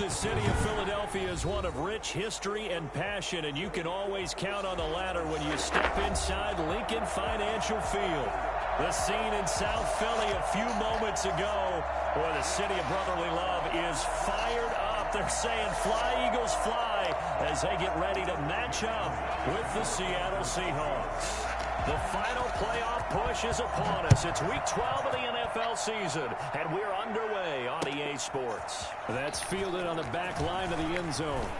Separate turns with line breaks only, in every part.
The city of Philadelphia is one of rich history and passion, and you can always count on the latter when you step inside Lincoln Financial Field. The scene in South Philly a few moments ago where the city of brotherly love is fired up. They're saying, "Fly, Eagles, fly," as they get ready to match up with the Seattle Seahawks. The final playoff push is upon us. It's Week 12 of the NFL season, and we're underway on EA Sports. That's fielded on the back line of the end zone.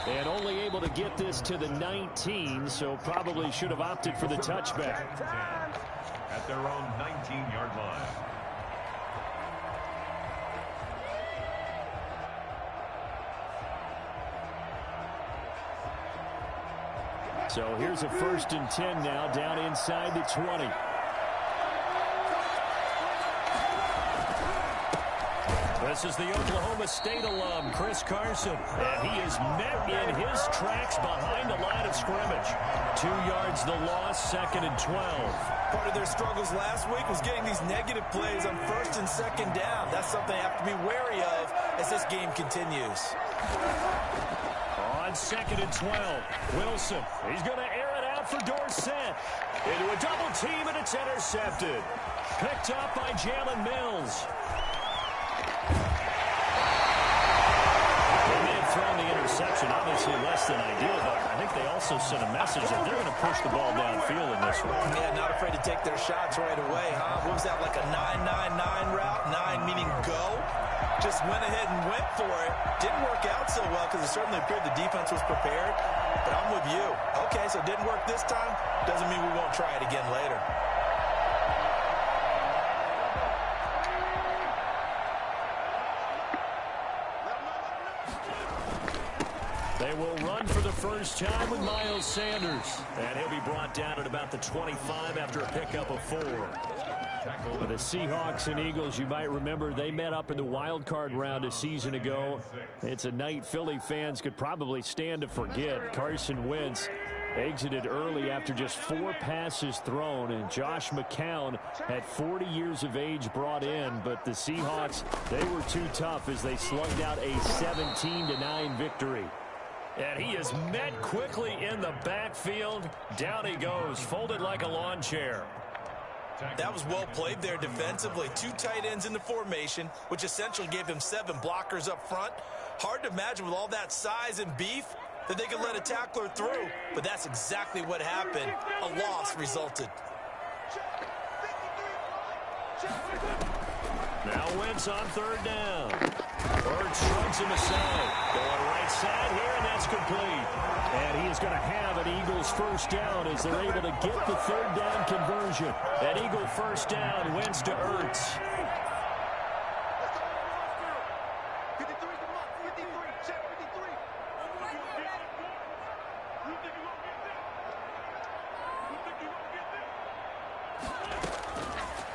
And only able to get this to the 19, so probably should have opted for the touchback.
At their own 19-yard line.
So here's a 1st and 10 now, down inside the 20. This is the Oklahoma State alum, Chris Carson, and he is met in his tracks behind the line of scrimmage. 2 yards the loss, 2nd and 12.
Part of their struggles last week was getting these negative plays on 1st and 2nd down. That's something they have to be wary of as this game continues.
On 2nd and 12, Wilson, he's going to air it out for Dorsett. Into a double team, and it's intercepted. Picked up by Jalen Mills. They may have thrown the interception, obviously less than ideal, but I think they also sent a message that they're going to push the ball downfield in this one.
Yeah, not afraid to take their shots right away, huh? What was that, like a 9-9-9 route? 9 meaning go? Just went ahead and went for it. Didn't work out so well because it certainly appeared the defense was prepared. But I'm with you. Okay, so it didn't work this time. Doesn't mean we won't try it again later.
They will run for the first time with Miles Sanders. And he'll be brought down at about the 25 after a pickup of 4. For the Seahawks and Eagles, you might remember they met up in the wild card round a season ago. It's a night Philly fans could probably stand to forget. Carson Wentz exited early after just 4 passes thrown, and Josh McCown at 40 years of age brought in, but the Seahawks, they were too tough as they slugged out a 17-9 victory. And he is met quickly in the backfield. Down he goes, folded like a lawn chair.
That was well played there defensively. 2 tight ends in the formation, which essentially gave him 7 blockers up front. Hard to imagine with all that size and beef that they could let a tackler through, but that's exactly what happened. A loss resulted.
Now Wentz on 3rd down. Bird shrugs him aside. Going right side here, and that's complete. And he is going to have an Eagles first down as they're able to get the 3rd down conversion. An Eagle first down, Wentz to Ertz.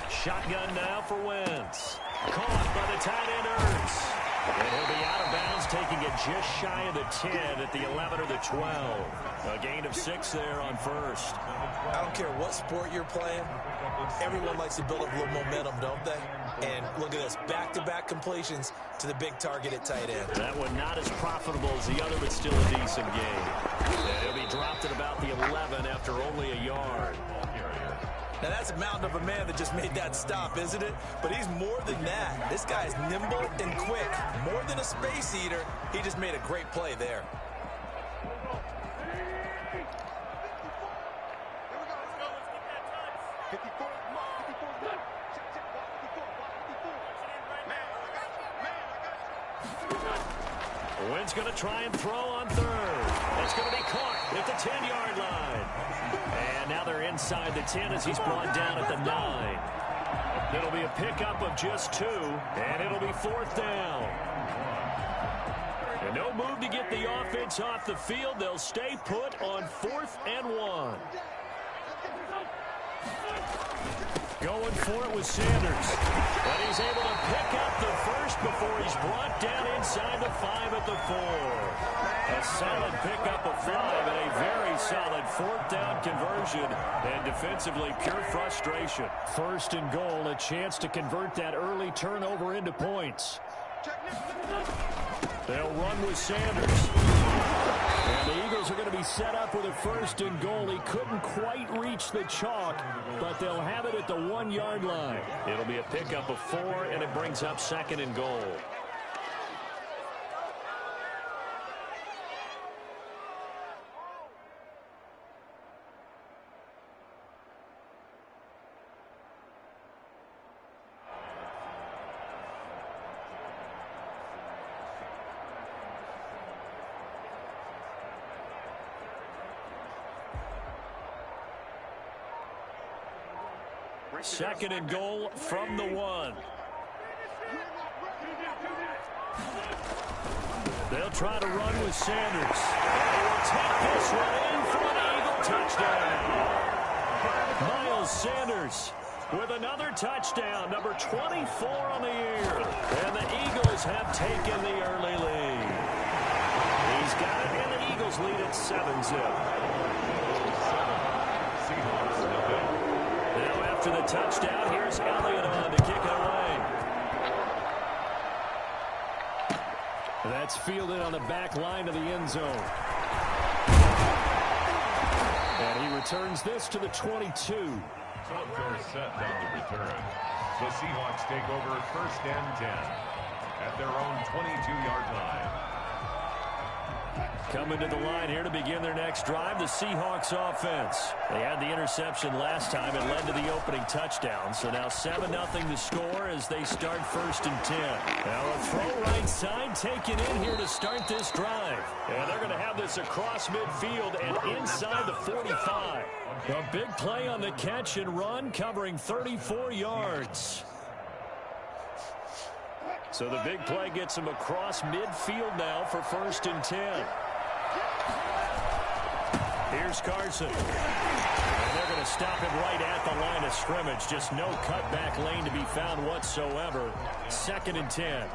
Shotgun now for Wentz. Caught by the tight end Ertz. And he'll be out of bounds, taking it just shy of the 10 at the 11 or the 12. A gain of 6 there on 1st.
I don't care what sport you're playing. Everyone likes to build up a little momentum, don't they? And look at this, back-to-back completions to the big target at tight end.
That one not as profitable as the other, but still a decent game. And he'll be dropped at about the 11 after only a yard.
Now, that's a mountain of a man that just made that stop, isn't it? But he's more than that. This guy is nimble and quick. More than a space eater, he just made a great play there.
Wynn's going to try and throw on 3rd. It's going to be caught at the 10-yard line. And now they're inside the 10 as he's brought down at the 9. It'll be a pickup of just 2, and it'll be 4th down. And no move to get the offense off the field. They'll stay put on 4th and 1. Going for it with Sanders. But he's able to pick up the first before he's brought down inside the 5 at the 4. A solid pickup of 5 and a very solid 4th down conversion. And defensively, pure frustration. 1st and goal, a chance to convert that early turnover into points. They'll run with Sanders. And the Eagles are going to be set up with a 1st and goal. He couldn't quite reach the chalk, but they'll have it at the 1-yard line. It'll be a pickup of 4, and it brings up 2nd and goal. Second and goal from the 1. They'll try to run with Sanders. They will take this one in for an Eagle touchdown. Miles Sanders with another touchdown, number 24 on the year. And the Eagles have taken the early lead. He's got it, and the Eagles lead at 7-zip. After the touchdown, here's Elliott on to kick it away. That's fielded on the back line of the end zone. And he returns this to the 22.
Software set down the return. The Seahawks take over 1st and 10 at their own 22-yard line.
Coming to the line here to begin their next drive, the Seahawks offense. They had the interception last time. It led to the opening touchdown. So now 7-0 to score as they start 1st and 10. Now a throw right side taken in here to start this drive. And they're going to have this across midfield and inside the 45. A big play on the catch and run, covering 34 yards. So the big play gets him across midfield now for 1st and 10. Here's Carson. And they're going to stop him right at the line of scrimmage. Just no cutback lane to be found whatsoever. 2nd and 10.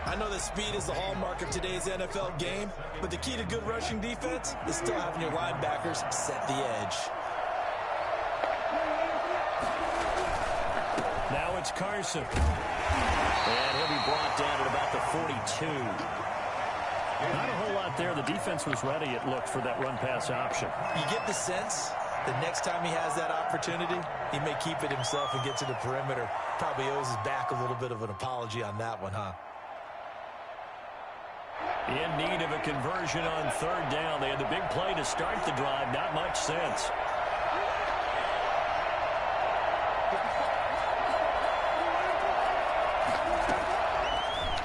I know that speed is the hallmark of today's NFL game, but the key to good rushing defense is still having your linebackers set the edge.
Now it's Carson. And he'll be brought down at about the 42. Not a whole lot there. The defense was ready, it looked, for that run-pass option.
You get the sense that next time he has that opportunity, he may keep it himself and get to the perimeter. Probably owes his back a little bit of an apology on that one, huh?
In need of a conversion on 3rd down. They had the big play to start the drive. Not much sense.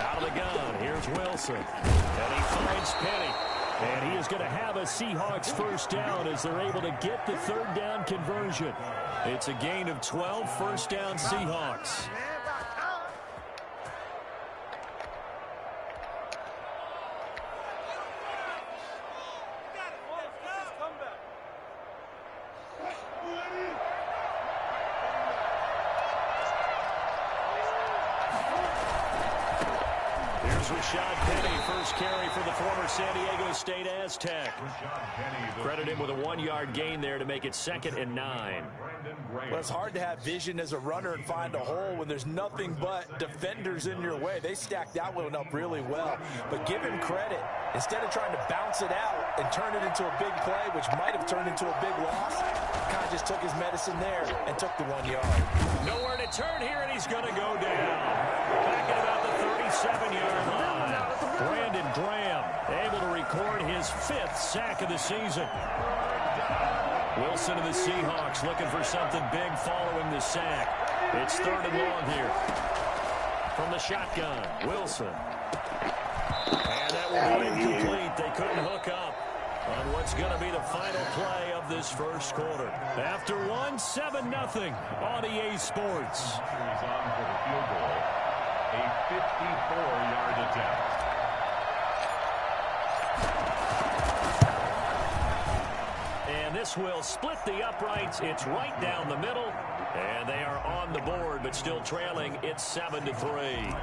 Out of the gun, here's Wilson. And he finds Penny. And he is going to have a Seahawks 1st down as they're able to get the 3rd down conversion. It's a gain of 12, 1st down Seahawks. Rashad Penny, first carry for the former San Diego State Aztec. Credit him with a 1-yard gain there to make it 2nd and 9.
Well, it's hard to have vision as a runner and find a hole when there's nothing but defenders in your way. They stacked that one up really well. But give him credit. Instead of trying to bounce it out and turn it into a big play, which might have turned into a big loss, kind of just took his medicine there and took the 1 yard.
Nowhere to turn here, and he's going to go down. Back at about the 37-yard line. Brandon Graham able to record his 5th sack of the season. Wilson of the Seahawks looking for something big following the sack. It's 3rd and long here. From the shotgun, Wilson. And that will be incomplete. They couldn't hook up on what's going to be the final play of this 1st quarter. After 7-0 on EA Sports.
He's on for the field goal. A 54-yard attempt.
And this will split the uprights. It's right down the middle. And they are on the board, but still trailing. It's 7-3.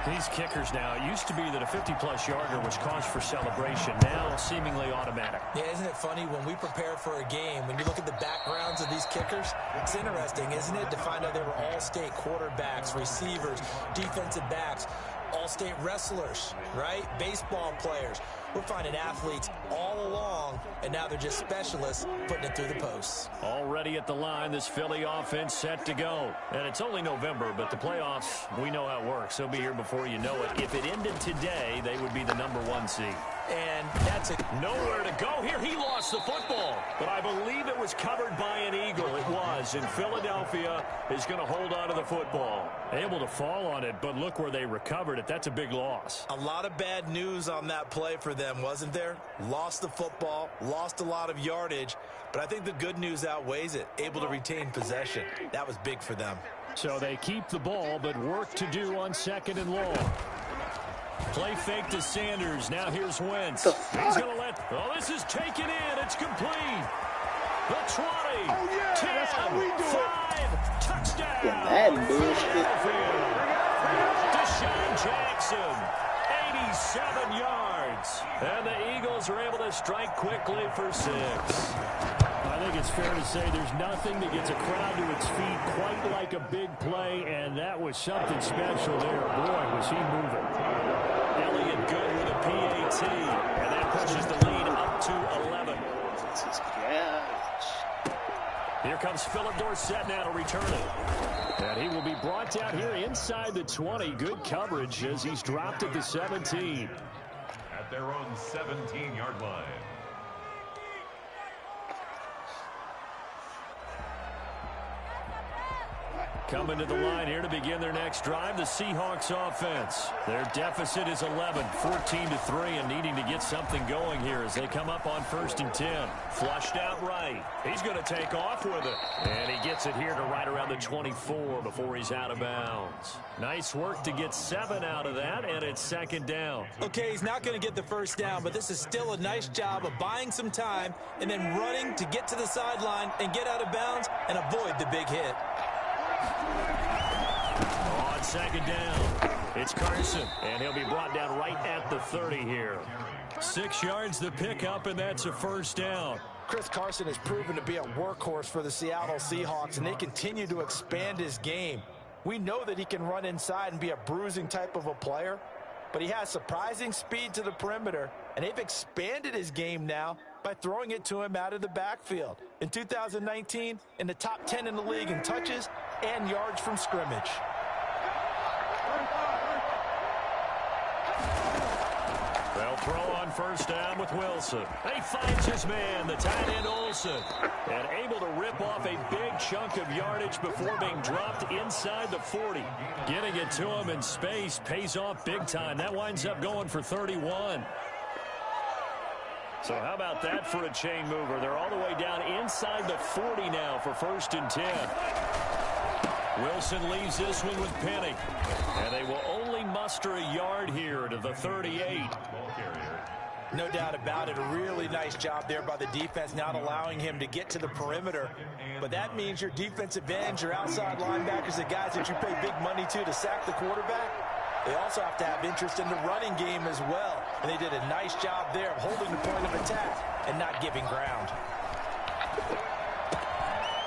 These kickers now, it used to be that a 50-plus yarder was cause for celebration. Now seemingly automatic.
Yeah, isn't it funny when we prepare for a game, when you look at the backgrounds of these kickers, it's interesting, isn't it, to find out they were all-state quarterbacks, receivers, defensive backs. all-state wrestlers, right? Baseball players. We're finding athletes all along, and now they're just specialists putting it through the posts.
Already at the line, this Philly offense set to go. And it's only November, but the playoffs, we know how it works. They'll be here before you know it. If it ended today, they would be the #1 seed.
And that's it.
Nowhere to go here. He lost the football. But I believe it was covered by an Eagle. It was. And Philadelphia is going to hold on to the football. Able to fall on it, but look where they recovered it. That's a big loss.
A lot of bad news on that play for them, wasn't there? Lost the football, lost a lot of yardage. But I think the good news outweighs it. Able to retain possession. That was big for them.
So they keep the ball, but work to do on 2nd and long. Play fake to Sanders. Now here's Wentz. He's going to let... Oh, this is taken in. It's complete. The 20.
Oh, yeah,
10,
that's how we do
5. Touchdown.
Yeah, Madden bullshit.
Deshaun Jackson. 87 yards. And the Eagles are able to strike quickly for 6. I think it's fair to say there's nothing that gets a crowd to its feet quite like a big play, and that was something special there. Boy, was he moving. Elliott good with a PAT, and that pushes the lead up to 11. Here comes Philip Dorsett now to return it. And he will be brought down here inside the 20. Good coverage as he's dropped at the 17.
At their own 17-yard line.
Coming to the line here to begin their next drive, the Seahawks offense. Their deficit is 11, 14-3, and needing to get something going here as they come up on 1st and 10. Flushed out right. He's going to take off with it. And he gets it here to right around the 24 before he's out of bounds. Nice work to get 7 out of that, and it's 2nd down.
Okay, he's not going to get the 1st down, but this is still a nice job of buying some time and then running to get to the sideline and get out of bounds and avoid the big hit.
On 2nd down, it's Carson, and he'll be brought down right at the 30 here. 6 yards the pickup, and that's a 1st down.
Chris Carson has proven to be a workhorse for the Seattle Seahawks, and they continue to expand his game. We know that he can run inside and be a bruising type of a player, but he has surprising speed to the perimeter, and they've expanded his game now by throwing it to him out of the backfield. In 2019, in the top 10 in the league in touches and yards from scrimmage.
They'll throw on 1st down with Wilson. He finds his man, the tight end Olsen, and able to rip off a big chunk of yardage before being dropped inside the 40. Getting it to him in space pays off big time. That winds up going for 31. So how about that for a chain mover? They're all the way down inside the 40 now for 1st and 10. Wilson leaves this one with Penning. And they will only muster a yard here to the 38.
No doubt about it. A really nice job there by the defense, not allowing him to get to the perimeter. But that means your defensive ends, your outside linebackers, the guys that you pay big money to sack the quarterback, they also have to have interest in the running game as well. And they did a nice job there of holding the point of attack and not giving ground.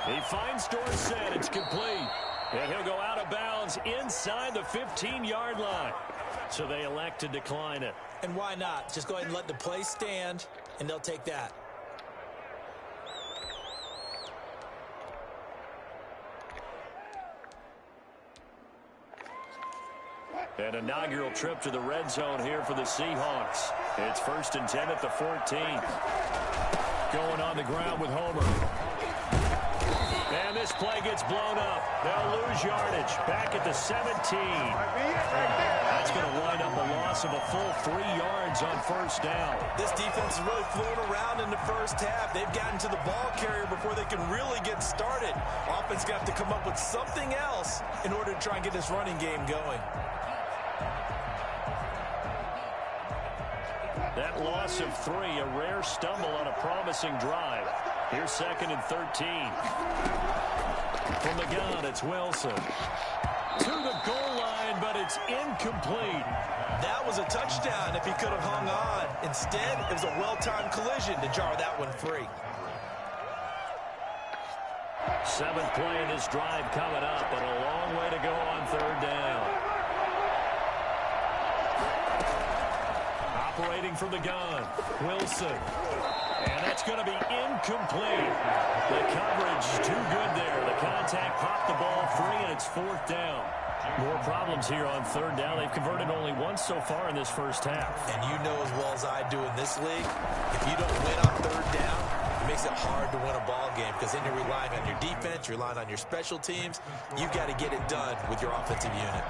He finds Dorsett. It's complete. And he'll go out of bounds inside the 15-yard line. So they elect to decline it.
And why not? Just go ahead and let the play stand, and they'll take that.
An inaugural trip to the red zone here for the Seahawks. It's 1st and 10 at the 14. Going on the ground with Homer. And this play gets blown up. They'll lose yardage. Back at the 17. That's going to wind up a loss of a full 3 yards on 1st down.
This defense is really flown around in the first half. They've gotten to the ball carrier before they can really get started. Offense got to come up with something else in order to try and get this running game going.
That loss of 3, a rare stumble on a promising drive. Here's 2nd and 13. From the gun, it's Wilson. To the goal line, but it's incomplete.
That was a touchdown if he could have hung on. Instead, it was a well-timed collision to jar that one free.
7th play in this drive coming up, and a long way to go on 3rd down. operating from the gun. Wilson. And that's going to be incomplete. The coverage too good there. The contact popped the ball free, and it's 4th down. More problems here on 3rd down. They've converted only once so far in this first half.
And you know as well as I do in this league, if you don't win on 3rd down, it makes it hard to win a ball game because then you're relying on your defense, you're relying on your special teams. You've got to get it done with your offensive unit.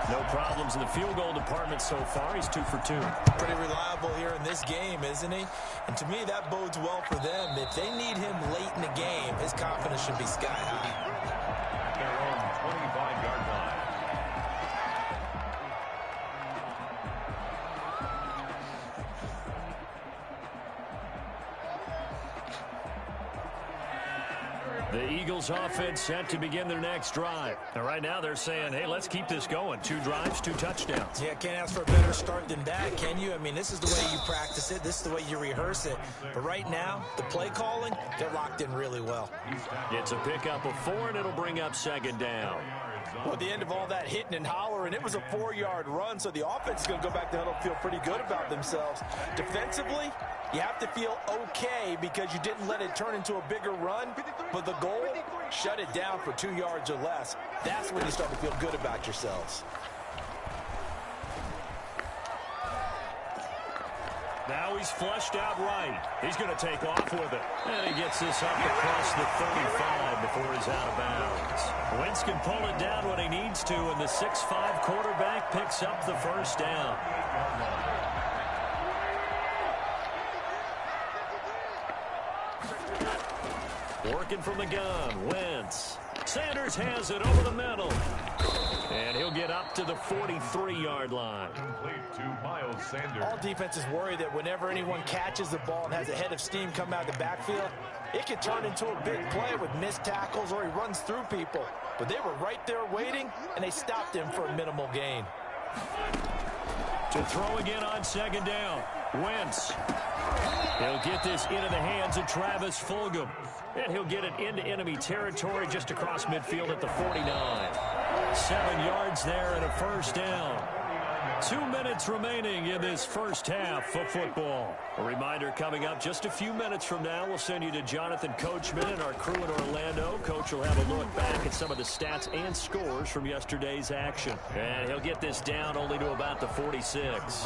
No problems in the field goal department so far. He's 2 for 2.
Pretty reliable here in this game, isn't he? And to me, that bodes well for them. If they need him late in the game, his confidence should be sky high.
At their own 25-yard line.
The Eagles offense set to begin their next drive. And right now they're saying, hey, let's keep this going. 2 drives, 2 touchdowns.
Yeah, can't ask for a better start than that, can you? I mean, this is the way you practice it. This is the way you rehearse it. But right now, the play calling, they're locked in really well.
It's a pickup of 4, and it'll bring up 2nd down.
Well, at the end of all that hitting and hollering, it was a 4-yard run, so the offense is going to go back to huddle and feel pretty good about themselves. Defensively, you have to feel okay because you didn't let it turn into a bigger run, but the goal, shut it down for 2 yards or less. That's when you start to feel good about yourselves.
Now he's flushed out right. He's going to take off with it. And he gets this up across the 35 before he's out of bounds. Wentz can pull it down when he needs to, and the 6'5" quarterback picks up the first down. Working from the gun, Wentz. Sanders has it over the middle. And he'll get up to the 43-yard line.
Complete to Miles Sanders.
All defenses worry that whenever anyone catches the ball and has a head of steam come out of the backfield, it can turn into a big play with missed tackles or he runs through people. But they were right there waiting, and they stopped him for a minimal gain.
To throw again on 2nd down. Wentz. He'll get this into the hands of Travis Fulgham. And he'll get it into enemy territory just across midfield at the 49. 7 yards there and a first down. 2 minutes remaining in this first half of football. A reminder coming up just a few minutes from now, we'll send you to Jonathan Coachman and our crew in Orlando. Coach will have a look back at some of the stats and scores from yesterday's action. And he'll get this down only to about the 46.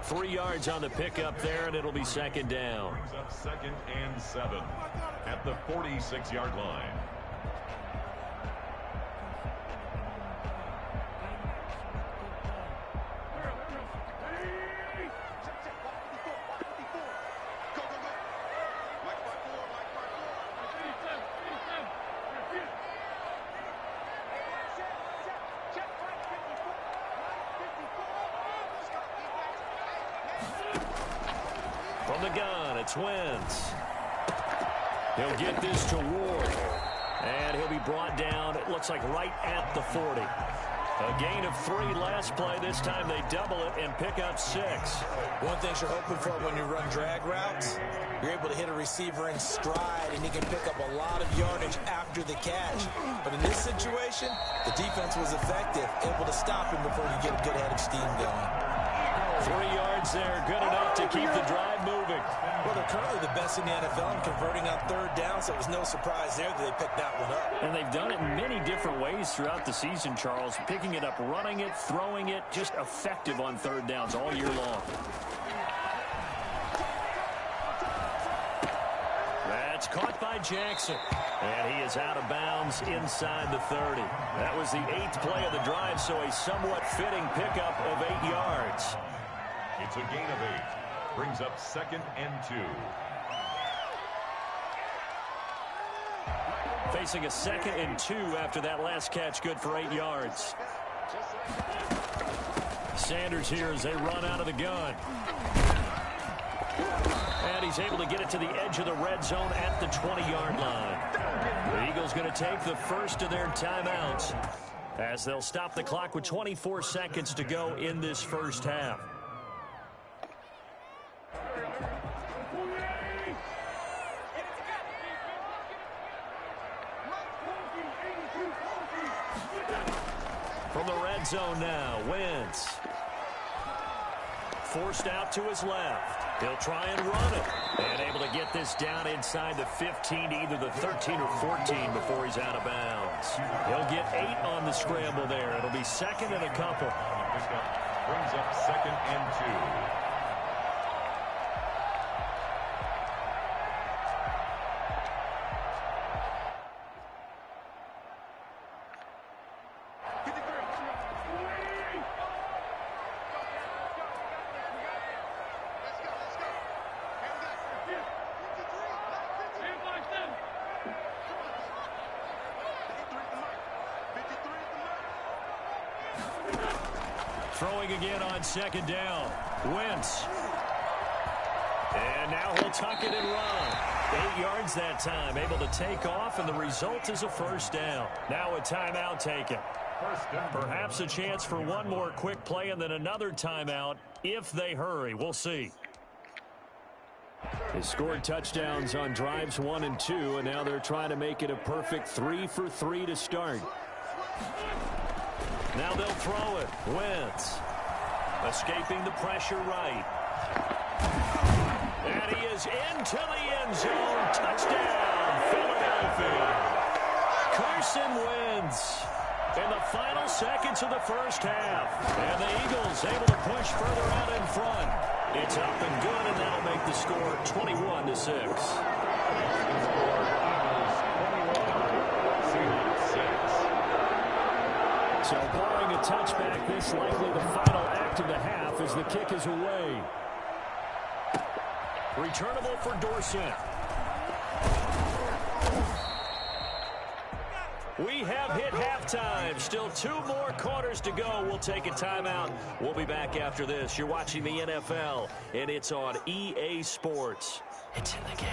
3 yards on the pickup there, and it'll be 2nd down.
Brings up 2nd and 7 at the 46-yard line.
From the gun, it's Wentz. He'll get this to Ward. And he'll be brought down, it looks like right at the 40. A gain of 3 last play. This time they double it and pick up 6.
One thing you're hoping for when you run drag routes, you're able to hit a receiver in stride, and he can pick up a lot of yardage after the catch. But in this situation, the defense was effective, able to stop him before you get a good head of steam going.
3 yards there, good enough to keep the drive moving.
Well, they're currently the best in the NFL in converting on 3rd down, so it was no surprise there that they picked that one up.
And they've done it in many different ways throughout the season, Charles. Picking it up, running it, throwing it, just effective on 3rd downs all year long. That's caught by Jackson. And he is out of bounds inside the 30. That was the 8th play of the drive, so a somewhat fitting pickup of 8 yards.
It's a gain of 8. Brings up 2nd and 2.
Facing a 2nd and 2 after that last catch, good for 8 yards. Sanders here as they run out of the gun. And he's able to get it to the edge of the red zone at the 20-yard line. The Eagles going to take the first of their timeouts as they'll stop the clock with 24 seconds to go in this first half. From the red zone now, Wentz. forced out to his left. He'll try and run it. And able to get this down inside the 15, either the 13 or 14 before he's out of bounds. He'll get 8 on the scramble there. It'll be second and a couple.
Brings up second and 2.
Throwing again on second down. Wentz. And now he'll tuck it and run. 8 yards that time. Able to take off, and the result is a first down. Now a timeout taken. Perhaps a chance for one more quick play and then another timeout if they hurry. We'll see. They scored touchdowns on drives 1 and 2, and now they're trying to make it a perfect 3 for 3 to start. Now they'll throw it. Wentz. Escaping the pressure right. And he is into the end zone. Touchdown, Philadelphia. Carson Wentz in the final seconds of the first half. And the Eagles able to push further out in front. It's up and good, and that'll make the score 21-6. So barring a touchback, this likely the final act of the half as the kick is away. Returnable for Dorsett. We have hit halftime. Still 2 more quarters to go. We'll take a timeout. We'll be back after this. You're watching the NFL, and it's on EA Sports. It's in the game.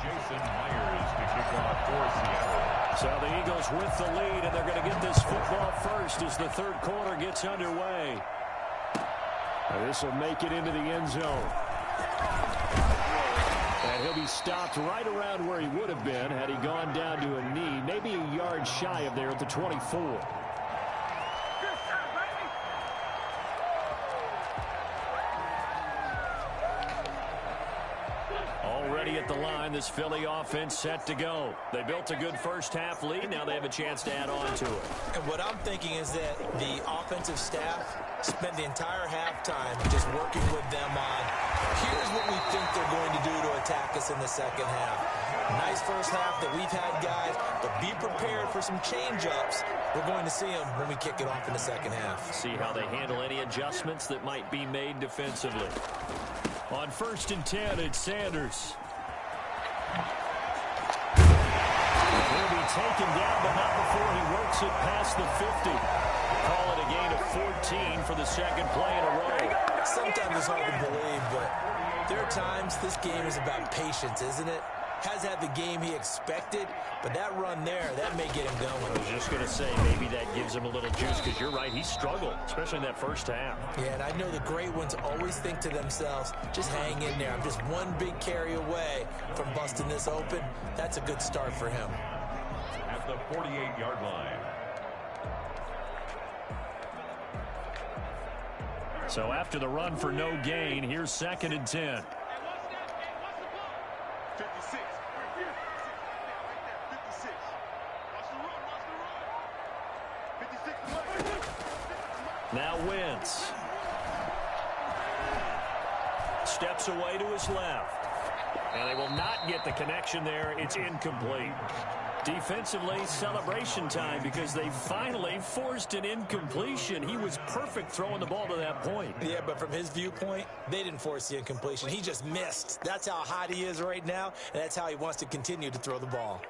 Jason Myers to kick off for Seattle.
So the Eagles with the lead, and they're going to get this football first as the third quarter gets underway. This will make it into the end zone. And he'll be stopped right around where he would have been had he gone down to a knee, maybe a yard shy of there at the 24. Already at the line, this Philly offense set to go. They built a good first half lead. Now they have a chance to add on to it.
And what I'm thinking is that the offensive staff spent the entire halftime just working with them on, here's what we think they're going to do to attack us in the second half. Nice first half that we've had, guys, but be prepared for some change-ups. We're going to see them when we kick it off in the second half.
See how they handle any adjustments that might be made defensively. On 1st and 10, it's Sanders. He'll be taken down, but not before he works it past the 50. Call it a gain of 14 for the second play in a row.
Sometimes it's hard to believe, but there are times this game is about patience, isn't it? Has had the game he expected, but that run there, that may get him going.
I was just going to say, maybe that gives him a little juice, because you're right, he struggled, especially in that first half.
Yeah, and I know the great ones always think to themselves, just hang in there. I'm just one big carry away from busting this open. That's a good start for him.
At the 48-yard line.
So after the run for no gain, here's 2nd and 10. Now Wentz. Steps away to his left. And they will not get the connection there. It's incomplete. Defensively, celebration time because they finally forced an incompletion. He was perfect throwing the ball to that point.
Yeah, but from his viewpoint, they didn't force the incompletion. He just missed. That's how hot he is right now, and that's how he wants to continue to throw the ball.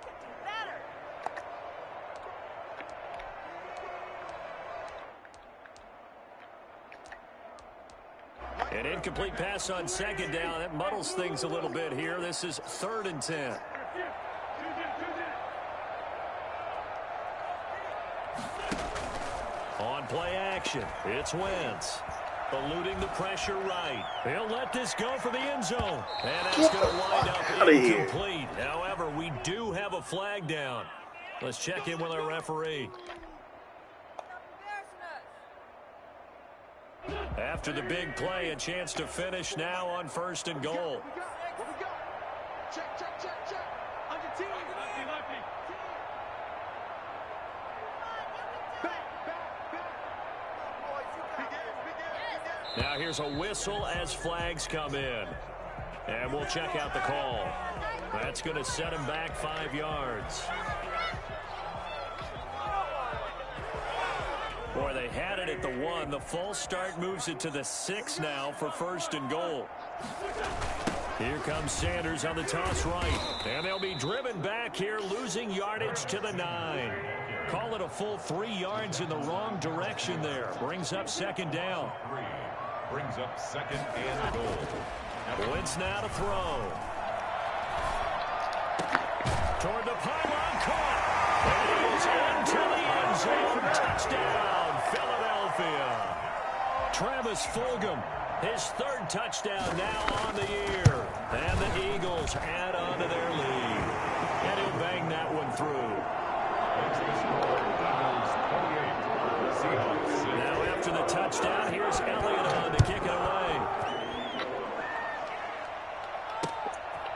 An incomplete pass on 2nd down. That muddles things a little bit here. This is 3rd and 10. On play action, it's Wentz. Eluding the pressure right. He'll let this go for the end zone. And that's going to wind up incomplete. However, we do have a flag down. Let's check in with our referee. After the big play, a chance to finish now on 1st and goal.
Check, check, check, check. On your team.
Now here's a whistle as flags come in. And we'll check out the call. That's going to set him back 5 yards. Boy, they had it at the 1. The false start moves it to the 6 now for 1st and goal. Here comes Sanders on the toss right. And they'll be driven back here, losing yardage to the 9. Call it a full 3 yards in the wrong direction there. Brings up 2nd down.
Brings up 2nd and goal.
Wentz now to throw. Toward the pylon, caught. And he is into the end zone. Touchdown, Philadelphia. Travis Fulgham, his 3rd touchdown now on the year. And the Eagles add on to their lead. And he'll bang that one through. Now after the touchdown, here's Elliott on to kick it away.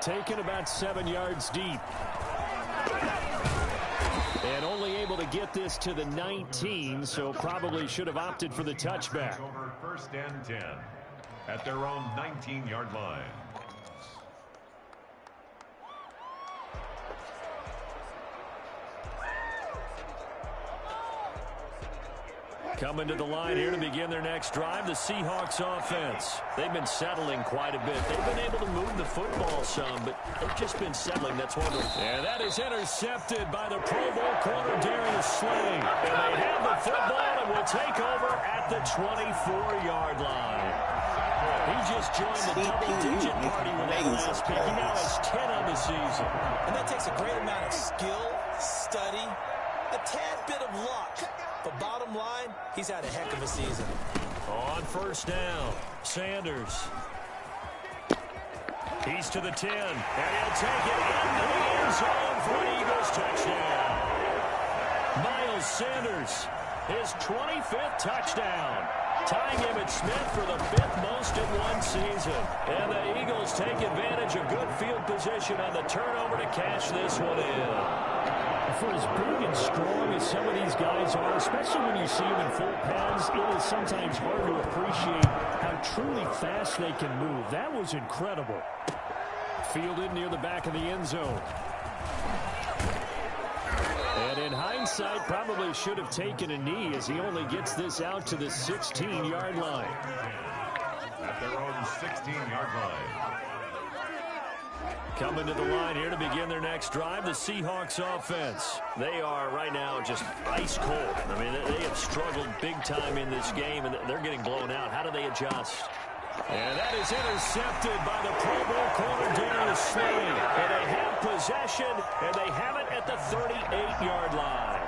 Taken about 7 yards deep. And only able to get this to the 19, so probably should have opted for the touchback.
Over 1st and 10 at their own 19-yard line.
Coming to the line here to begin their next drive, the Seahawks offense. They've been settling quite a bit. They've been able to move the football some, but they've just been settling. That's wonderful. And that is intercepted by the Pro Bowl corner, Darius Slay. And they have the football and will take over at the 24-yard line. He just joined the double-digit party with that last pick. He now has 10 on the season.
And that takes a great amount of skill, study, a tad bit of luck. But bottom line, he's had a heck of a season.
On 1st down, Sanders. He's to the 10, and he'll take it into the end zone for an Eagles touchdown. Miles Sanders, his 25th touchdown, tying Emmitt Smith for the 5th most in one season. And the Eagles take advantage of good field position on the turnover to cash this one in. For as big and strong as some of these guys are, especially when you see them in full pads, it is sometimes hard to appreciate how truly fast they can move. That was incredible. Fielded near the back of the end zone. And in hindsight, probably should have taken a knee as he only gets this out to the 16-yard line.
At their own 16-yard line.
Coming to the line here to begin their next drive, the Seahawks offense. They are right now just ice cold. I mean, they have struggled big time in this game, and they're getting blown out. How do they adjust? And that is intercepted by the Pro Bowl corner, Darius Slay. And they have possession, and they have it at the 38-yard line.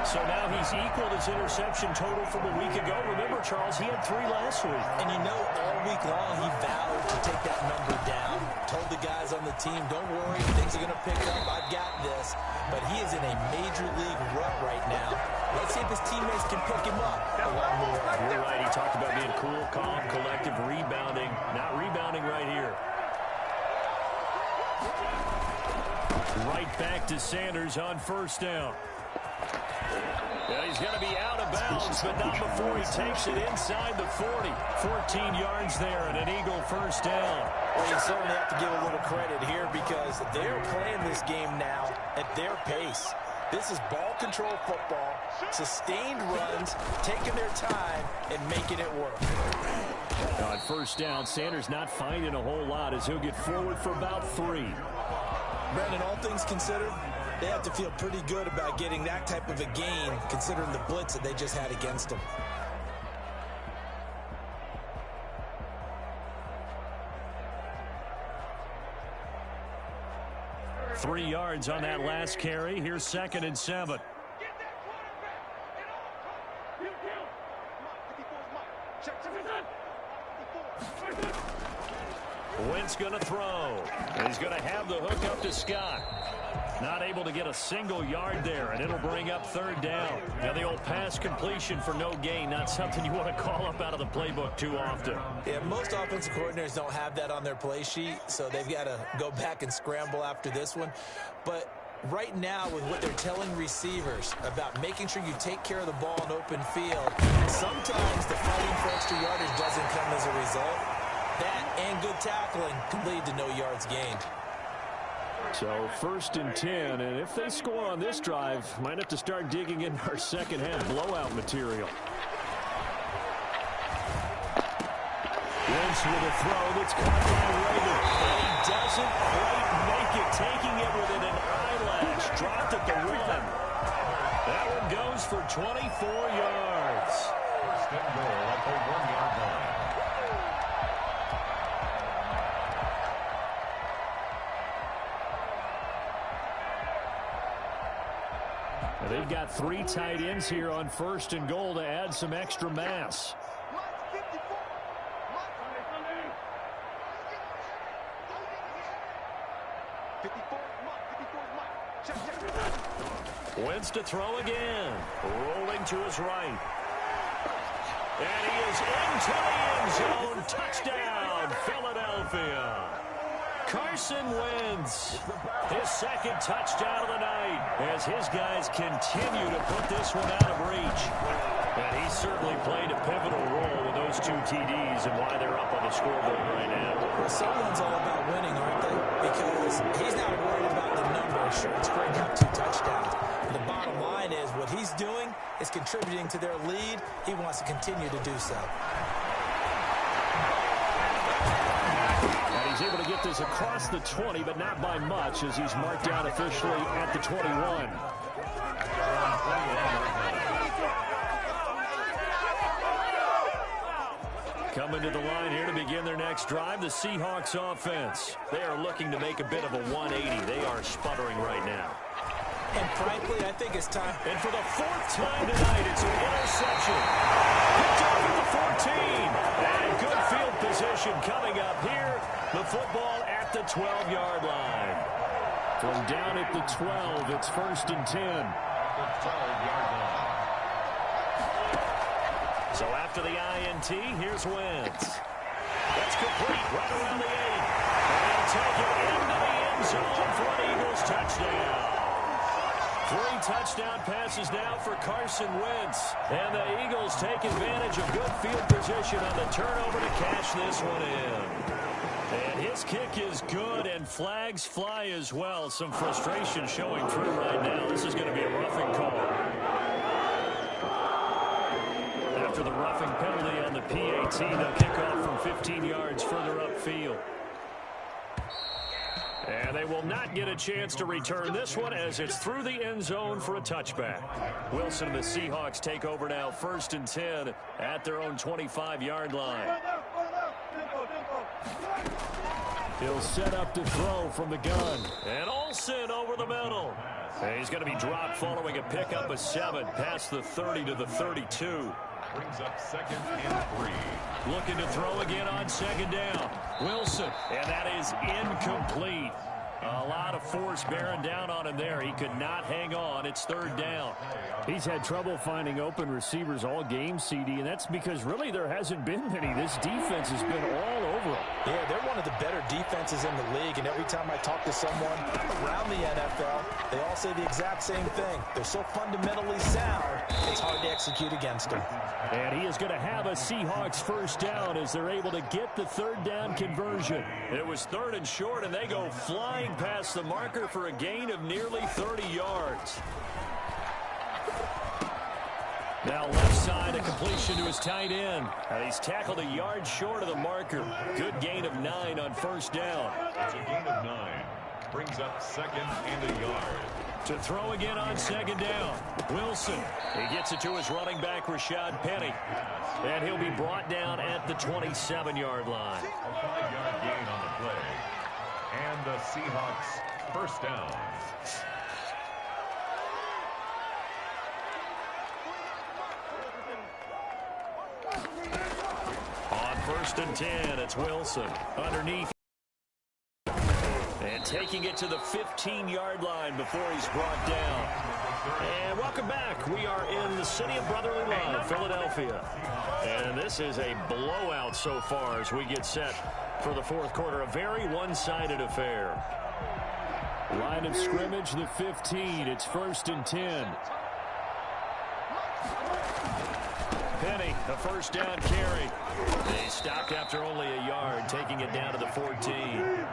So now he's equaled his interception total from a week ago. Remember, Charles, he had 3 last week.
And you know, all week long, he vowed to take that number down. Told the guys on the team, don't worry, things are going to pick up. I've got this. But he is in a major league rut right now. Let's see if his teammates can pick him up along the way.
You're right. He talked about being cool, calm, collective, rebounding. Not rebounding right here. Right back to Sanders on 1st down. Yeah, he's going to be out of bounds, but not before he takes it inside the 40. 14 yards there and an Eagle 1st down.
Well, you certainly have to give a little credit here because they're playing this game now at their pace. This is ball control football, sustained runs, taking their time and making it work.
On 1st down, Sanders not finding a whole lot as he'll get forward for about 3.
Brandon, all things considered, they have to feel pretty good about getting that type of a gain considering the blitz that they just had against them.
Three yards on that last carry. Here's 2nd and 7. Wentz going to throw. And he's going to have the hook up to Scott. Not able to get a single yard there, and it'll bring up third down. Now, the old pass completion for no gain, not something you want to call up out of the playbook too often.
Yeah, most offensive coordinators don't have that on their play sheet, so they've got to go back and scramble after this one. But right now, with what they're telling receivers about making sure you take care of the ball in open field, sometimes the fighting for extra yardage doesn't come as a result. That and good tackling can lead to no yards gained.
So 1st and 10, and if they score on this drive, might have to start digging in our second half blowout material. Wentz with a throw that's caught by Rager. And he doesn't quite make it, taking it within an eyelash. Dropped at the 1. That one goes for 24 yards.
1st and goal at the 1-yard line.
They've got 3 tight ends here on 1st and goal to add some extra mass. Wentz to throw again. Rolling to his right. And he is into the end zone. Touchdown, Philadelphia. Carson Wentz, his 2nd touchdown of the night, as his guys continue to put this one out of reach. And he certainly played a pivotal role with those 2 TDs and why they're up on the scoreboard right now.
Well, someone's all about winning, aren't they? Because he's not worried about the numbers. Sure, it's great to have 2 touchdowns. But the bottom line is what he's doing is contributing to their lead. He wants to continue to do so.
He's able to get this across the 20, but not by much, as he's marked down officially at the 21. Coming to the line here to begin their next drive, the Seahawks offense. They are looking to make a bit of a 180. They are sputtering right now.
And frankly, I think it's time.
And for the 4th time tonight, it's an interception. Picked up at the 14. And good field position coming up here. The football at the 12-yard line. From down at the 12, it's 1st and 10.
The 12-yard line.
So after the INT, here's Wentz. That's complete right around the 8. And they'll take it into the end zone for an Eagles touchdown. 3 touchdown passes now for Carson Wentz. And the Eagles take advantage of good field position on the turnover to cash this one in. And his kick is good, and flags fly as well. Some frustration showing through right now. This is going to be a roughing call. After the roughing penalty on the PAT, they'll kick off from 15 yards further upfield. And they will not get a chance to return this one as it's through the end zone for a touchback. Wilson and the Seahawks take over now 1st and 10 at their own 25-yard line. He'll set up to throw from the gun. And Olsen over the middle. And he's going to be dropped following a pickup of 7 past the 30 to the 32.
Brings up 2nd and 3.
Looking to throw again on 2nd down. Wilson, and that is incomplete. A lot of force bearing down on him there. He could not hang on. It's 3rd down. He's had trouble finding open receivers all game, CD, and that's because really there hasn't been many. This defense has been all over him.
Yeah, they're one of the better defenses in the league, and every time I talk to someone around the NFL, they all say the exact same thing. They're so fundamentally sound, it's hard to execute against them.
And he is going to have a Seahawks 1st down as they're able to get the 3rd down conversion. It was 3rd and short, and they go flying past the marker for a gain of nearly 30 yards. Now left side, a completion to his tight end. And he's tackled a yard short of the marker. Good gain of 9 on 1st down.
It's a gain of 9. Brings up 2nd and a yard.
To throw again on 2nd down. Wilson. He gets it to his running back, Rashad Penny. And he'll be brought down at the 27-yard line.
A 5-yard gain on the play. And the Seahawks 1st down. On 1st and 10, it's Wilson underneath.
And taking it to the 15-yard line before he's brought down. And welcome back. We are in the city of brotherly love, Philadelphia. And this is a blowout so far as we get set for the fourth quarter. A very one-sided affair.
Line of scrimmage, the 15. It's 1st and 10.
Penny, a first down carry. They stopped after only a yard, taking it down to the 14.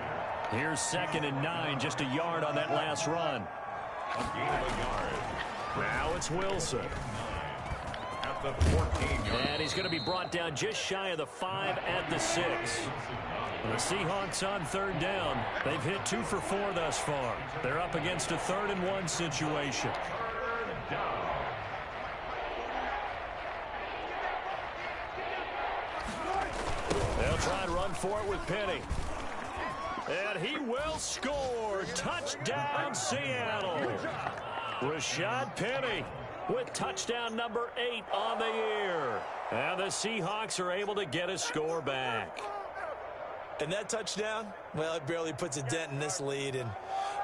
Here's 2nd and 9, just a yard on that last run.
A gain of a yard.
Now it's Wilson.
At the 14-yard.
And he's going to be brought down just shy of the 5 at the 6. The Seahawks on 3rd down. They've hit 2 for 4 thus far. They're up against a 3rd and 1 situation.
Third down.
They'll try and run for it with Penny. And he will score. Touchdown, Seattle. Rashad Penny with touchdown number 8 on the year. And the Seahawks are able to get a score back.
And that touchdown, well, it barely puts a dent in this lead. And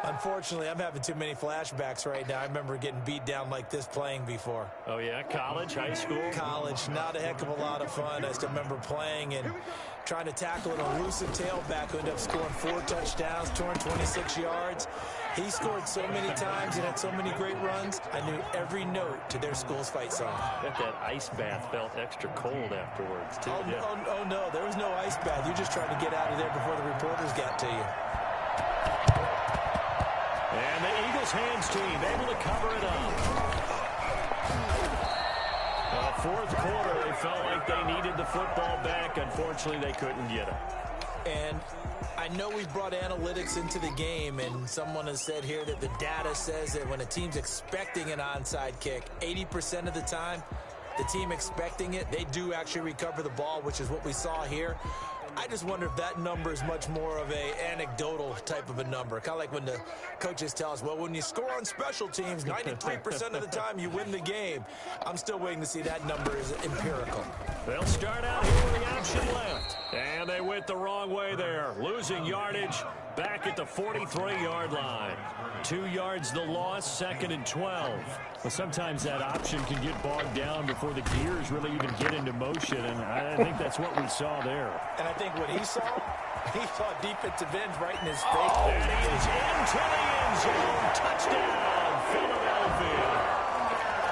unfortunately, I'm having too many flashbacks right now. I remember getting beat down like this playing before.
Oh, yeah? College, high school?
College, not a heck of a lot of fun. I still remember playing and trying to tackle an elusive tailback who ended up scoring 4 touchdowns, 226 yards. He scored so many times and had so many great runs, I knew every note to their school's fight song.
I bet that ice bath felt extra cold afterwards, too.
Oh, no, there was no ice bath. You just tried to get out of there before the reporters got to you.
And the Eagles hands team able to cover it up. Fourth quarter, they felt like they needed the football back. Unfortunately, they couldn't get it.
And I know we've brought analytics into the game, and someone has said here that the data says that when a team's expecting an onside kick, 80% of the time, the team expecting it, they do actually recover the ball, which is what we saw here. I just wonder if that number is much more of a anecdotal type of a number. Kind of like when the coaches tell us, well, when you score on special teams, 93% of the time you win the game. I'm still waiting to see that number is empirical.
They'll start out here with the option left. And they went the wrong way there. Losing yardage back at the 43-yard line. 2 yards the loss, 2nd and 12.
Well, sometimes that option can get bogged down before the gears really even get into motion, and I think that's what we saw there.
And I think what he saw defensive ends right in his face.
Oh, and he is into the end zone. Touchdown, Philadelphia.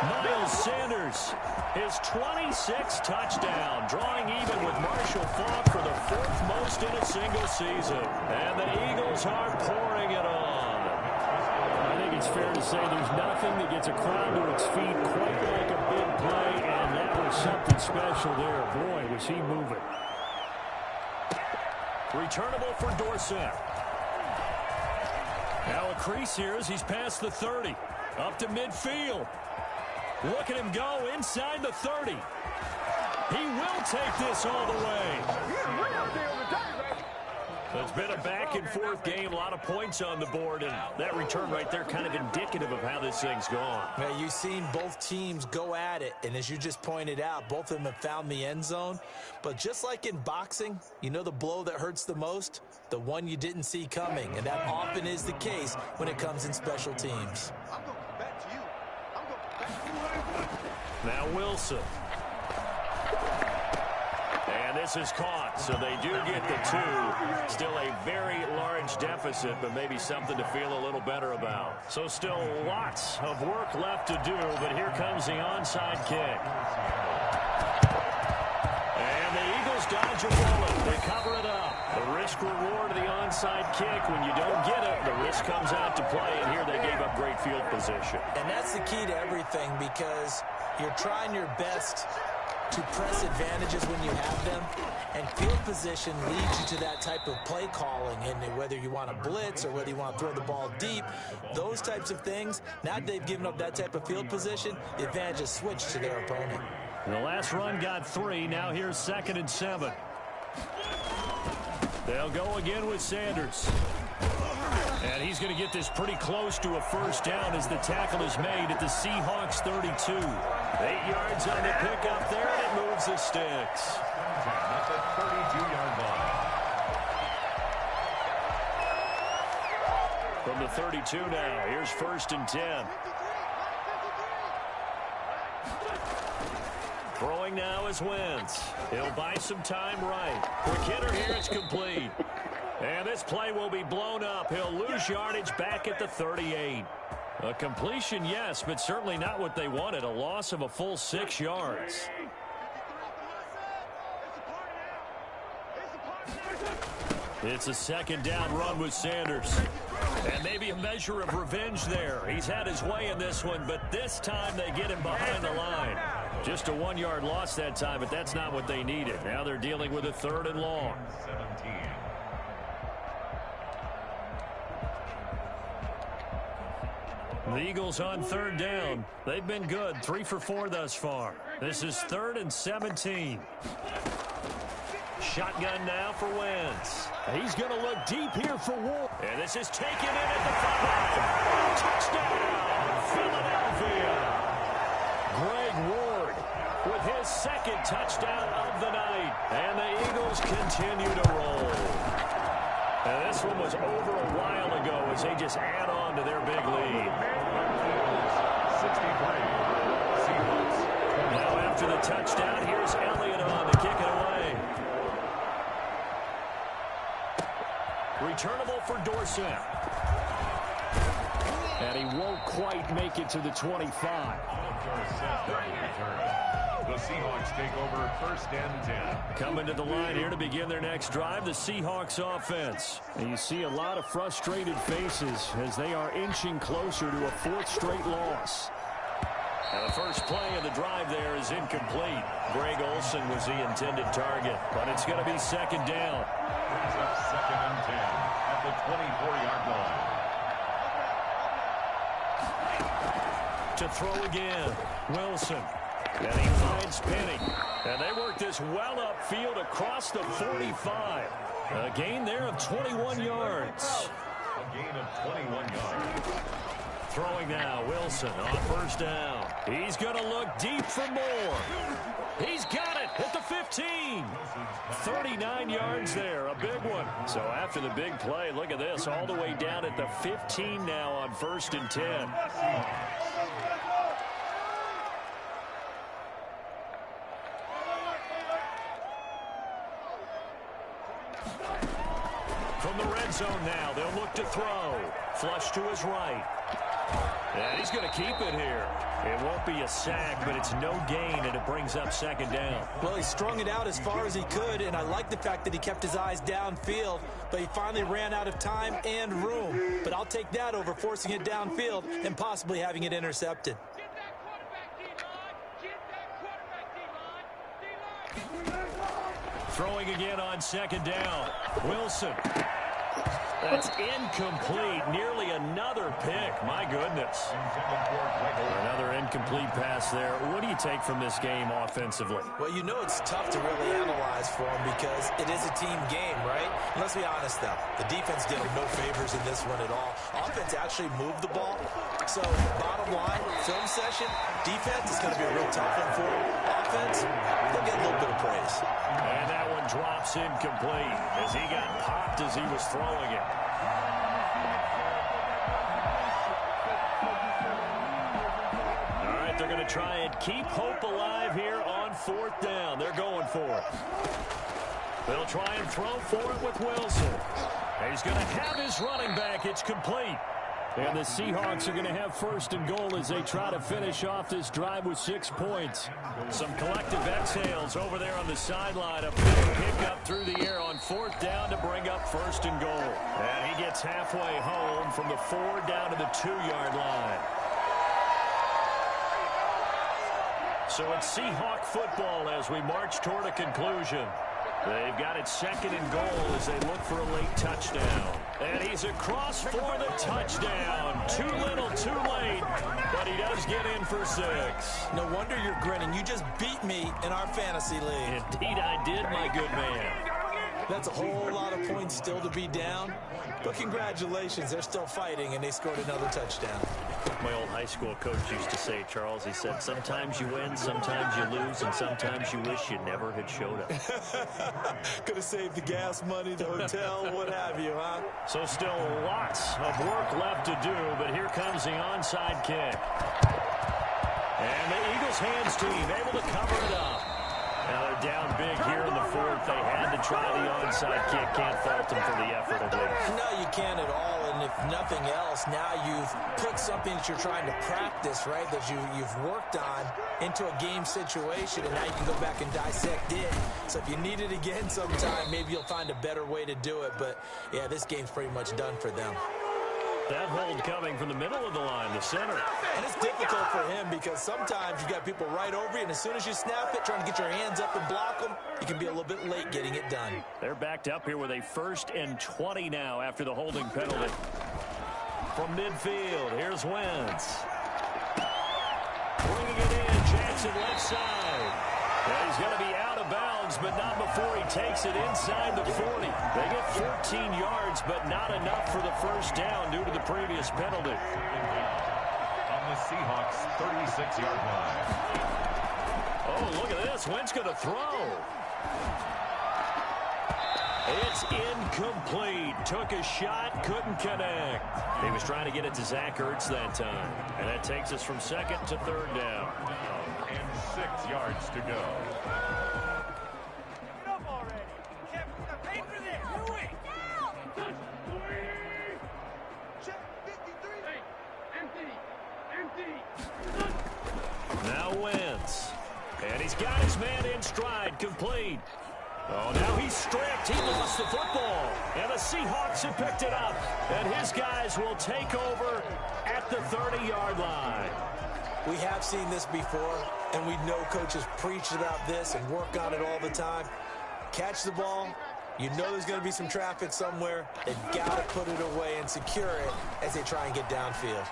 Miles Sanders, his 26th touchdown, drawing even with Marshall Faulk for the 4th most in a single season. And the Eagles are pouring it on.
I think it's fair to say there's nothing that gets a crowd to its feet quite like a big play, and that was something special there. Boy, was he moving.
Returnable for Dorsett. Now a crease here as he's past the 30. Up to midfield. Look at him go inside the 30. He will take this all the way. So it's been a back-and-forth game, a lot of points on the board, and that return right there kind of indicative of how this thing's gone.
Now, you've seen both teams go at it, and as you just pointed out, both of them have found the end zone. But just like in boxing, you know the blow that hurts the most? The one you didn't see coming, and that often is the case when it comes in special teams.
Now Wilson. And this is caught, so they do get the 2. Still a very large deficit, but maybe something to feel a little better about. So still lots of work left to do, but here comes the onside kick. And the Eagles dodge a bullet. They cover it up. The risk-reward of the onside kick, when you don't get it, the risk comes out to play, and here they gave up great field position.
And that's the key to everything, because you're trying your best to press advantages when you have them, and field position leads you to that type of play calling, and whether you want to blitz or whether you want to throw the ball deep, those types of things. Now that they've given up that type of field position, the advantage is switched to their opponent.
The last run got 3. Now here's 2nd and 7. They'll go again with Sanders. And he's going to get this pretty close to a first down as the tackle is made at the Seahawks 32. 8 yards on the pickup there, and it moves the sticks.
At the 32-yard line.
From the 32 now, here's 1st and 10. Throwing now is Wentz. He'll buy some time right. Quick hitter here, it's complete. And this play will be blown up. He'll lose yardage back at the 38. A completion, yes, but certainly not what they wanted. A loss of a full 6 yards. It's a 2nd down run with Sanders. And maybe a measure of revenge there. He's had his way in this one, but this time they get him behind the line. Just a 1-yard loss that time, but that's not what they needed. Now they're dealing with a 3rd and long.
17.
The Eagles on 3rd down. They've been good, 3 for 4 thus far. This is 3rd and 17. Shotgun now for Wentz. He's going to look deep here for Ward. And this is taken in at the 5. Touchdown, Philadelphia. Greg Ward with his 2nd touchdown of the night. And the Eagles continue to roll. And this one was over a while ago as they just add on to their big lead.
63. Seahawks.
Now after the touchdown, here's Elliott on to kick it away. Returnable for Dorsett. And he won't quite make it to the 25.
The Seahawks take over 1st and 10.
Coming to the line here to begin their next drive, the Seahawks offense. And you see a lot of frustrated faces as they are inching closer to a 4th straight loss. And the first play of the drive there is incomplete. Greg Olsen was the intended target, but it's going to be 2nd down.
Brings up 2nd and 10 at the 24-yard line.
To throw again, Wilson. And he finds Penny. And they work this well upfield across the 45. A gain there of 21 yards.
A gain of 21 yards.
Throwing now, Wilson on 1st down. He's going to look deep for more. He's got it at the 15. 39 yards there, a big one. So after the big play, look at this, all the way down at the 15 now on 1st and 10. From the red zone now, they'll look to throw. Flush to his right. And he's going to keep it here. It won't be a sack, but it's no gain, and it brings up 2nd down.
Well, he strung it out as far as he could, and I like the fact that he kept his eyes downfield, but he finally ran out of time and room. But I'll take that over forcing it downfield and possibly having it intercepted.
Get that quarterback, D-line. Get that quarterback, D-line.
Throwing again on 2nd down. Wilson. That's incomplete. Nearly another pick. My goodness. Another incomplete pass there. What do you take from this game offensively?
Well, you know it's tough to really analyze for him because it is a team game, right? And let's be honest, though. The defense did him no favors in this one at all. Offense actually moved the ball. So, bottom line, film session, defense is going to be a real tough one for him. Offense, they'll get a little bit of praise.
And that one drops incomplete as he got popped as he was throwing it. All right, they're going to try and keep hope alive here on 4th down. They're going for it. They'll try and throw for it with Wilson. And he's going to have his running back. It's complete. And the Seahawks are going to have 1st and goal as they try to finish off this drive with 6 points. Some collective exhales over there on the sideline. A big pickup through the air on 4th down to bring up 1st and goal. And he gets halfway home from the 4 down to the 2-yard line. So it's Seahawk football as we march toward a conclusion. They've got it 2nd and goal as they look for a late touchdown. And he's across for the touchdown. Too little, too late, but he does get in for 6.
No wonder you're grinning. You just beat me in our fantasy league.
Indeed I did, my good man.
That's a whole lot of points still to be down. But congratulations, they're still fighting, and they scored another touchdown.
My old high school coach used to say, Charles, he said, sometimes you win, sometimes you lose, and sometimes you wish you never had showed up.
Could have saved the gas money, the hotel, what have you, huh?
So still lots of work left to do, but here comes the onside kick. And the Eagles hands team able to cover it up. Now they're down big here in the fourth. They had to try the onside kick. Can't fault them for the effort of it.
No, you can't at all. And if nothing else, now you've put something that you're trying to practice, right, that you've worked on into a game situation, and now you can go back and dissect it. So if you need it again sometime, maybe you'll find a better way to do it. But, yeah, this game's pretty much done for them.
That hold coming from the middle of the line, the center.
And it's difficult for him because sometimes you've got people right over you, and as soon as you snap it, trying to get your hands up and block them, you can be a little bit late getting it done.
They're backed up here with a 1st and 20 now after the holding penalty. From midfield, here's Wentz. Bringing it in, Jackson left side. Yeah, he's going to be out of bounds, but not before he takes it inside the 40. They get 14 yards, but not enough for the first down due to the previous penalty.
On the Seahawks' 36-yard line.
Oh, look at this. Wentz going to throw. It's incomplete. Took a shot, couldn't connect. He was trying to get it to Zach Ertz that time. And that takes us from 2nd to 3rd down.
And 6 yards to go.
Now Wentz. And he's got his man in stride, complete. Oh, now he's stripped. He lost the football. And the Seahawks have picked it up. And his guys will take over at the 30-yard line.
We have seen this before, and we know coaches preach about this and work on it all the time. Catch the ball. You know there's going to be some traffic somewhere. They've got to put it away and secure it as they try and get downfield.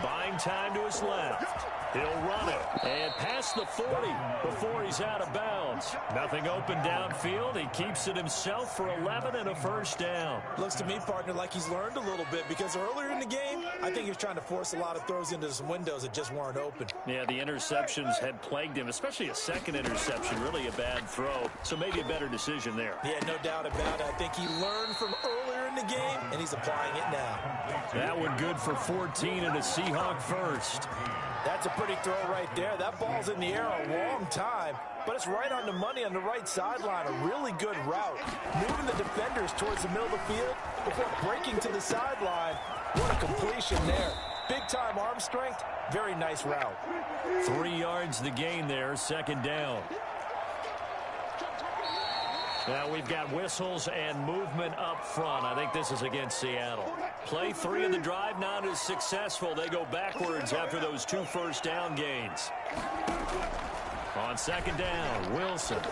Buying time to his left. He'll run it and past the 40 before he's out of bounds. Nothing open downfield. He keeps it himself for 11 and a first down.
Looks to me, partner, like he's learned a little bit because earlier in the game, I think he was trying to force a lot of throws into some windows that just weren't open.
Yeah, the interceptions had plagued him, especially a second interception, really a bad throw. So maybe a better decision there.
Yeah, no doubt about it. I think he learned from earlier in the game, and he's applying it now.
That one good for 14 and a Seahawk first.
That's a pretty throw right there. That ball's in the air a long time, but it's right on the money on the right sideline. A really good route. Moving the defenders towards the middle of the field before breaking to the sideline. What a completion there. Big-time arm strength. Very nice route.
3 yards the gain there, 2nd down. Now we've got whistles and movement up front. I think this is against Seattle. Play 3 of the drive not as successful. They go backwards after those 2 first down gains. On 2nd down, Wilson.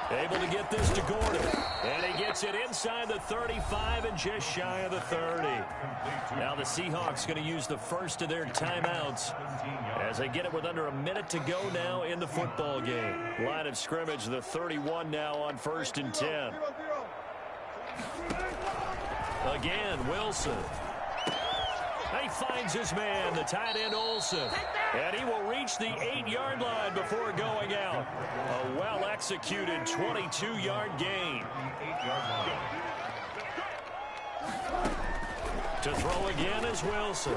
Able to get this to Gordon. And he gets it inside the 35 and just shy of the 30. Now the Seahawks going to use the first of their timeouts as they get it with under a minute to go now in the football game. Line of scrimmage, the 31 now on 1st and 10. Again, Wilson. He finds his man, the tight end Olsen. And he will reach the 8-yard line before going out. A well-executed 22-yard gain. To throw again is Wilson.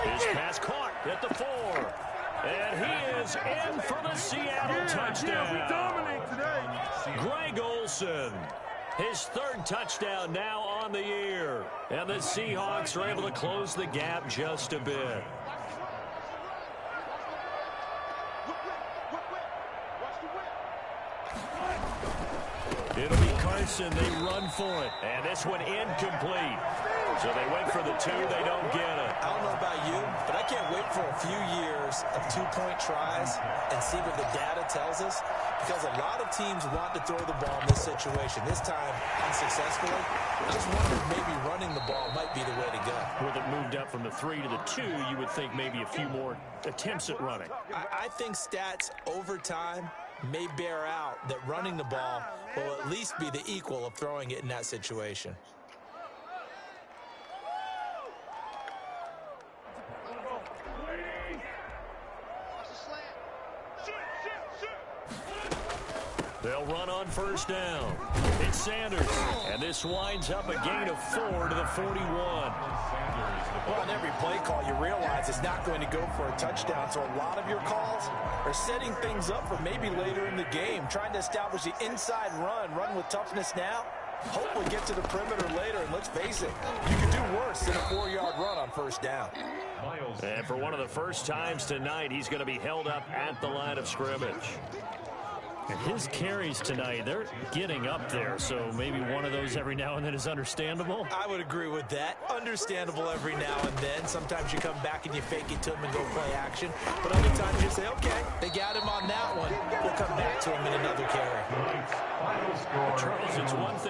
His pass caught at the 4. And he is in for the Seattle touchdown.
We dominate today.
Greg Olsen. His 3rd touchdown now on the year. And the Seahawks are able to close the gap just a bit. It'll be Carson. They run for it. And this one incomplete. So they went for the 2. They don't get it.
I don't know about you, but I can't wait for a few years of 2-point tries and see what the data tells us. Because a lot of teams want to throw the ball in this situation. This time, unsuccessfully. I just wondered maybe running the ball might be the way to go.
With it moved up from the 3 to the 2, you would think maybe a few more attempts at running.
I think stats over time may bear out that running the ball will at least be the equal of throwing it in that situation.
They'll run on first down. It's Sanders, and this winds up a gain of 4 to the 41.
Well, on every play call, you realize it's not going to go for a touchdown, so a lot of your calls are setting things up for maybe later in the game, trying to establish the inside run with toughness now. Hope we get to the perimeter later, and let's face it, you can do worse than a 4-yard run on first down.
And for one of the first times tonight, he's going to be held up at the line of scrimmage. And his carries tonight, they're getting up there, so maybe one of those every now and then is understandable.
I would agree with that. Understandable every now and then. Sometimes you come back and you fake it to him and go play action. But other times you say, okay, they got him on that one. We'll come back to him in another carry.
Charles, it's one thing.